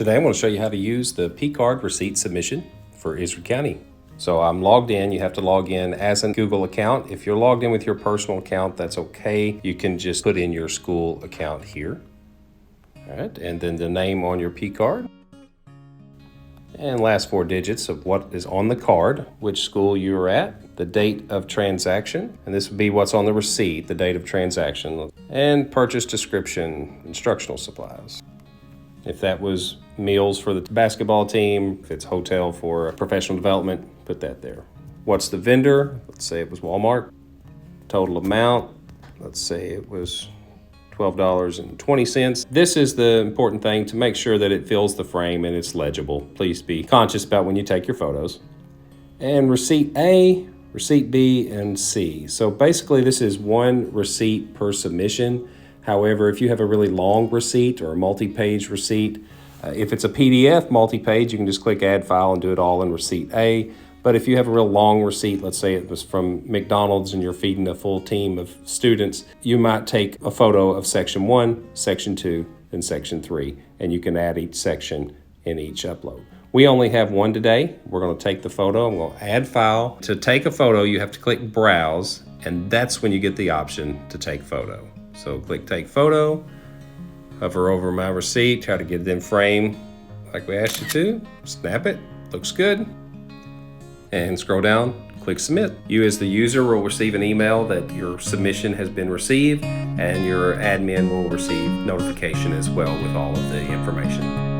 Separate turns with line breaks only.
Today I'm going to show you how to use the P-Card receipt submission for Israel County. So I'm logged in. You have to log in as a Google account. If you're logged in with your personal account, that's okay. You can just put in your school account here. All right, and then the name on your P-Card. And last four digits of what is on the card, which school you are at, the date of transaction, and this would be what's on the receipt, the date of transaction, and purchase description, instructional supplies. If that was meals for the basketball team, if it's hotel for professional development, put that there. What's the vendor? Let's say it was Walmart. Total amount, let's say it was $12.20. This is the important thing, to make sure that it fills the frame and it's legible. Please be conscious about when you take your photos. And receipt A, receipt B, and C. So basically this is one receipt per submission. However, if you have a really long receipt or a multi-page receipt, if it's a PDF multi-page, you can just click add file and do it all in receipt A. But if you have a real long receipt, let's say it was from McDonald's and you're feeding a full team of students, you might take a photo of section 1, section 2, and section 3, and you can add each section in each upload. We only have one today. We're going to take the photo. I'm going to add file. To take a photo, you have to click browse, and that's when you get the option to take photo. So click take photo, hover over my receipt, try to get it in frame like we asked you to, snap it, looks good, and scroll down, click submit. You as the user will receive an email that your submission has been received, and your admin will receive notification as well with all of the information.